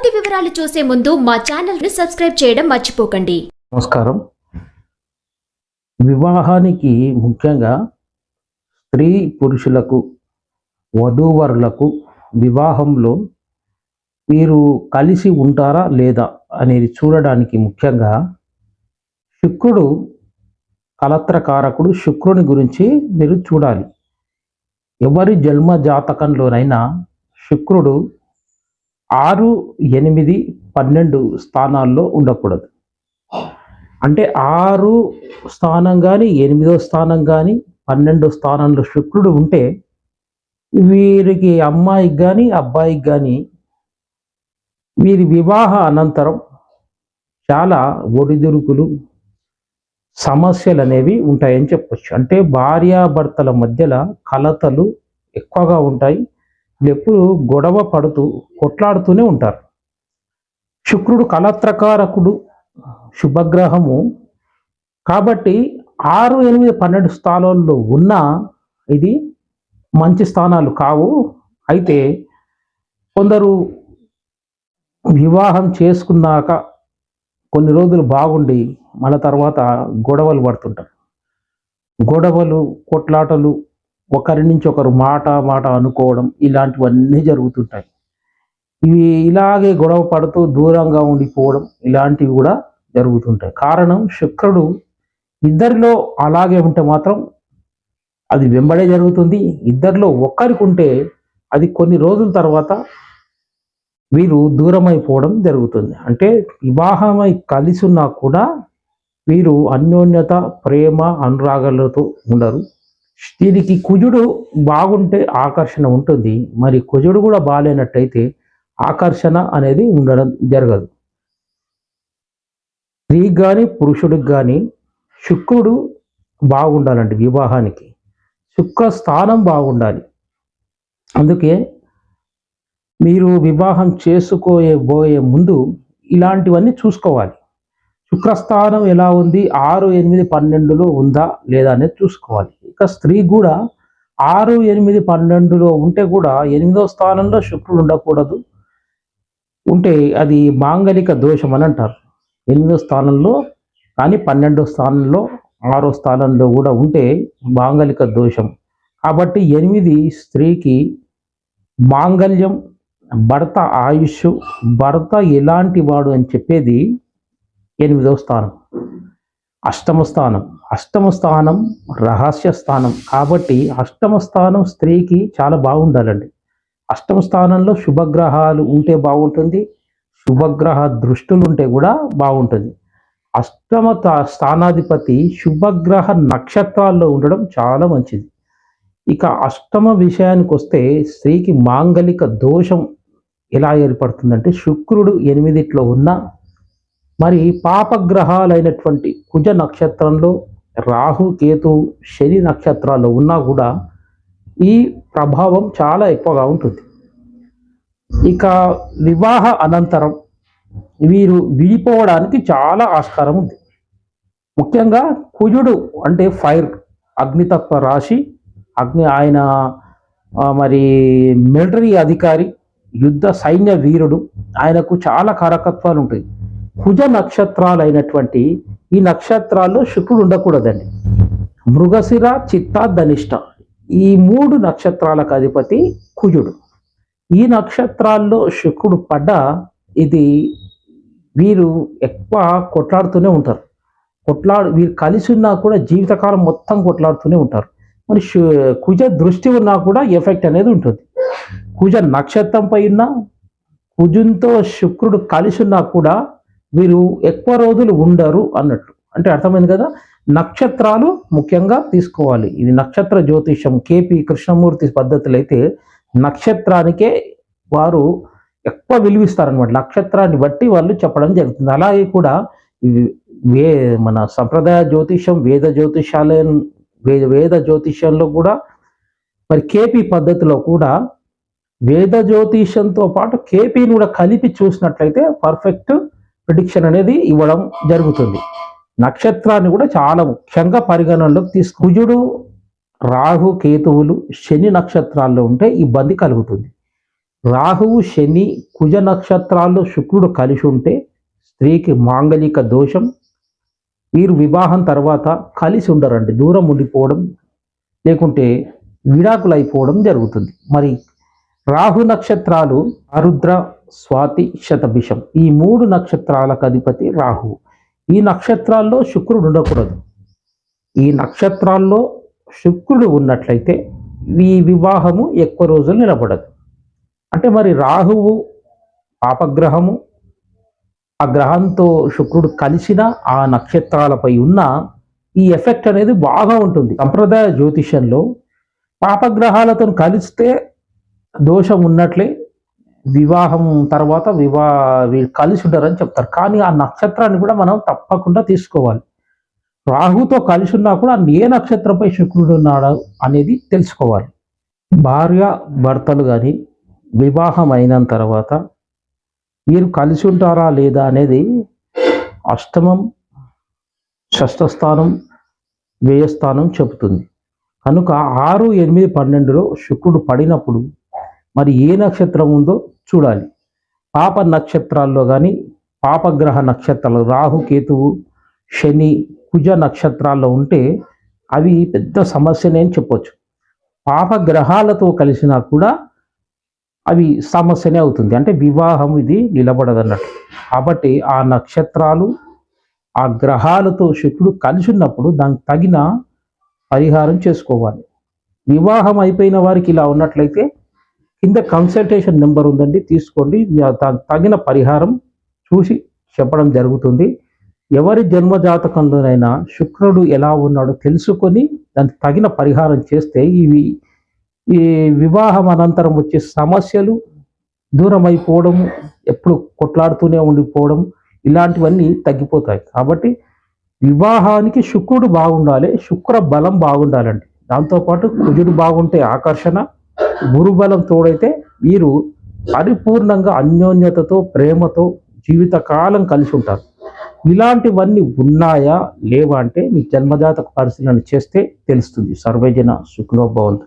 పూర్తి వివరాలు చూసే ముందు మా ఛానల్ ని సబ్స్క్రైబ్ చేయడం మర్చిపోకండి. నమస్కారం. వివాహానికి ముఖ్యంగా స్త్రీ పురుషులకు వధూవరులకు వివాహంలో మీరు కలిసి ఉంటారా లేదా అనేది చూడడానికి ముఖ్యంగా శుక్రుడు కలత్రకారకుడు శుక్రుని గురించి మీరు చూడాలి. ఎవరి జన్మ జాతకంలోనైనా శుక్రుడు 6, 8, 12 స్థానాల్లో ఉండకూడదు. అంటే 6 స్థానం కానీ 8వ స్థానం కానీ 12 స్థానంలో శుక్రుడు ఉంటే వీరికి అమ్మాయికి కానీ అబ్బాయికి కానీ వీరి వివాహ అనంతరం చాలా ఒడిదుడుకులు సమస్యలు అనేవి ఉంటాయని చెప్పొచ్చు. అంటే భార్యాభర్తల మధ్యలో కలతలు ఎక్కువగా ఉంటాయి. ఎప్పుడు గొడవ పడుతూ కొట్లాడుతూనే ఉంటారు. శుక్రుడు కలత్రకారకుడు శుభగ్రహము కాబట్టి 6, 8, 12 స్థానాల్లో ఉన్న ఇది మంచి స్థానాలు కావు. అయితే కొందరు వివాహం చేసుకున్నాక కొన్ని రోజులు బాగుండి మళ్ళీ తర్వాత గొడవలు పడుతుంటారు. గొడవలు కొట్లాటలు ఒకరి నుంచి ఒకరు మాట అనుకోవడం ఇలాంటివన్నీ జరుగుతుంటాయి. ఇవి ఇలాగే గొడవ పడుతూ దూరంగా ఉండిపోవడం ఇలాంటివి కూడా జరుగుతుంటాయి. కారణం శుక్రుడు ఇద్దరిలో అలాగే ఉంటే మాత్రం అది వెంబడే జరుగుతుంది. ఇద్దరిలో ఒక్కరికి ఉంటే అది కొన్ని రోజుల తర్వాత వీరు దూరమైపోవడం జరుగుతుంది. అంటే వివాహమై కలిసి ఉన్నా కూడా వీరు అన్యోన్యత ప్రేమ అనురాగాలతో ఉండరు. దీనికి కుజుడు బాగుంటే ఆకర్షణ ఉంటుంది. మరి కుజుడు కూడా బాగాలేనట్టయితే ఆకర్షణ అనేది ఉండడం జరగదు. స్త్రీకి కానీ పురుషుడికి కానీ శుక్రుడు బాగుండాలండి. వివాహానికి శుక్ర స్థానం బాగుండాలి. అందుకే మీరు వివాహం చేసుకోబోయే ముందు ఇలాంటివన్నీ చూసుకోవాలి. శుక్రస్థానం ఎలా ఉంది, 6, 8, 12లో ఉందా లేదా అనేది చూసుకోవాలి. ఇక స్త్రీ కూడా 6, 8, 12లో ఉంటే కూడా 8వ స్థానంలో శుక్రుడు ఉండకూడదు. ఉంటే అది మాంగలిక దోషం అని అంటారు. 8వ స్థానంలో కానీ 12వ స్థానంలో 6వ స్థానంలో కూడా ఉంటే మాంగలిక దోషం. కాబట్టి 8 స్త్రీకి మాంగళ్యం, భర్త ఆయుష్, భర్త ఎలాంటి వాడు అని చెప్పేది 8వ స్థానం. అష్టమ స్థానం రహస్య స్థానం. కాబట్టి అష్టమ స్థానం స్త్రీకి చాలా బాగుండాలండి. అష్టమ స్థానంలో శుభగ్రహాలు ఉంటే బాగుంటుంది. శుభగ్రహ దృష్టులు ఉంటే కూడా బాగుంటుంది. అష్టమ స్థానాధిపతి శుభగ్రహ నక్షత్రాల్లో ఉండడం చాలా మంచిది. ఇక అష్టమ విషయానికి వస్తే స్త్రీకి మాంగలిక దోషం ఎలా ఏర్పడుతుందంటే శుక్రుడు 8లో ఉన్న మరి పాపగ్రహాలైనటువంటి కుజ నక్షత్రంలో రాహు కేతు శని నక్షత్రాల్లో ఉన్నా కూడా ఈ ప్రభావం చాలా ఎక్కువగా ఉంటుంది. ఇక వివాహ అనంతరం వీరు విడిపోవడానికి చాలా ఆస్కారం ఉంది. ముఖ్యంగా కుజుడు అంటే ఫైర్, అగ్నితత్వ రాశి, ఆయన మరి మిలిటరీ అధికారి, యుద్ధ సైన్య వీరుడు. ఆయనకు చాలా కారకత్వాలు ఉంటాయి. కుజ నక్షత్రాలు అయినటువంటి ఈ నక్షత్రాల్లో శుక్రుడు ఉండకూడదండి. మృగశిర, చిత్త, ధనిష్ట ఈ 3 నక్షత్రాలకు అధిపతి కుజుడు. ఈ నక్షత్రాల్లో శుక్రుడు పడ్డ ఇది వీరు ఎక్కువ కొట్లాడుతూనే ఉంటారు. వీరు కలిసి ఉన్నా కూడా జీవితకాలం మొత్తం కొట్లాడుతూనే ఉంటారు. మరి కుజ దృష్టి ఉన్నా కూడా ఎఫెక్ట్ అనేది ఉంటుంది. కుజ నక్షత్రంపై ఉన్న కుజునితో శుక్రుడు కలిసి ఉన్నా కూడా వీరు ఎక్కువ రోజులు ఉండరు అన్నట్లు. అంటే అర్థమైంది కదా. నక్షత్రాలు ముఖ్యంగా తీసుకోవాలి. ఇది నక్షత్ర జ్యోతిషం కేపీ కృష్ణమూర్తి పద్ధతులు అయితే నక్షత్రానికే వారు ఎక్కువ విలువిస్తారనమాట. నక్షత్రాన్ని బట్టి వాళ్ళు చెప్పడం జరుగుతుంది. అలాగే కూడా మన సంప్రదాయ జ్యోతిషం వేద జ్యోతిషంలో కూడా మరి కేపీ పద్ధతిలో కూడా వేద జ్యోతిషంతో పాటు కేపీని కూడా కలిపి చూసినట్లయితే పర్ఫెక్ట్ ప్రిడిక్షన్ అనేది ఇవ్వడం జరుగుతుంది. నక్షత్రాన్ని కూడా చాలా ముఖ్యంగా పరిగణనలోకి కుజుడు, రాహు, కేతువులు శని నక్షత్రాల్లో ఉంటే ఇబ్బంది కలుగుతుంది. రాహువు శని కుజ నక్షత్రాల్లో శుక్రుడు కలిసి ఉంటే స్త్రీకి మాంగలిక దోషం. వీరు వివాహం తర్వాత కలిసి ఉండరండి, దూరం ఉండిపోవడం లేకుంటే విడాకులు అయిపోవడం జరుగుతుంది. మరి రాహు నక్షత్రాలు ఆరుద్ర, స్వాతి, శతభిషం ఈ 3 నక్షత్రాలకు అధిపతి రాహు. ఈ నక్షత్రాల్లో శుక్రుడు ఉండకూడదు. ఈ నక్షత్రాల్లో శుక్రుడు ఉన్నట్లయితే ఈ వివాహము ఎక్కువ రోజులు నిలబడదు. అంటే మరి రాహువు పాపగ్రహము, ఆ గ్రహంతో శుక్రుడు కలిసిన ఆ నక్షత్రాలపై ఉన్న ఈ ఎఫెక్ట్ అనేది బాగా ఉంటుంది. సంప్రదాయ జ్యోతిష్యంలో పాపగ్రహాలతో కలిస్తే దోషం ఉన్నట్లే, వివాహం తర్వాత కలిసి ఉంటారని చెప్తారు. కానీ ఆ నక్షత్రాన్ని కూడా మనం తప్పకుండా తీసుకోవాలి. రాహుతో కలిసి ఉన్నా కూడా ఏ నక్షత్రంపై శుక్రుడు ఉన్నాడు అనేది తెలుసుకోవాలి. భార్య భర్తలు కానీ వివాహం అయిన తర్వాత వీరు కలిసి ఉంటారా లేదా అనేది అష్టమం, షష్ఠస్థానం, వ్యయస్థానం చెబుతుంది. కనుక 6, 8, 12లో శుక్రుడు పడినప్పుడు మరి ఏ నక్షత్రం ఉందో చూడాలి. పాప నక్షత్రాల్లో కానీ పాపగ్రహ నక్షత్రాలు రాహు, కేతువు, శని, కుజ నక్షత్రాల్లో ఉంటే అవి పెద్ద సమస్యనే అని చెప్పొచ్చు. పాపగ్రహాలతో కలిసినా కూడా అవి సమస్యనే అవుతుంది. అంటే వివాహం ఇది నిలబడదన్నట్టు. కాబట్టి ఆ నక్షత్రాలు ఆ గ్రహాలతో శుక్రుడు కలిసి ఉన్నప్పుడు దానికి తగిన పరిహారం చేసుకోవాలి. వివాహం అయిపోయిన వారికి ఇలా ఉన్నట్లయితే కింద కన్సల్టేషన్ నెంబర్ ఉందండి, తీసుకోండి. దానికి తగిన పరిహారం చూసి చెప్పడం జరుగుతుంది. ఎవరి జన్మ జాతకంలోనైనా శుక్రుడు ఎలా ఉన్నాడో తెలుసుకొని దానికి తగిన పరిహారం చేస్తే ఈ వివాహం అనంతరం వచ్చే సమస్యలు, దూరం అయిపోవడం, ఎప్పుడు కొట్లాడుతూనే ఉండిపోవడం ఇలాంటివన్నీ తగ్గిపోతాయి. కాబట్టి వివాహానికి శుక్రుడు బాగుండాలి, శుక్ర బలం బాగుండాలండి. దాంతోపాటు కుజుడు బాగుంటే ఆకర్షణ, గురుబలం తోడైతే వీరు పరిపూర్ణంగా అన్యోన్యతతో, ప్రేమతో జీవితకాలం కలిసి ఉంటారు. ఇలాంటివన్నీ ఉన్నాయా లేవా అంటే మీ జన్మజాతక పరిశీలన చేస్తే తెలుస్తుంది. సర్వేజన సుఖినో భవంతు.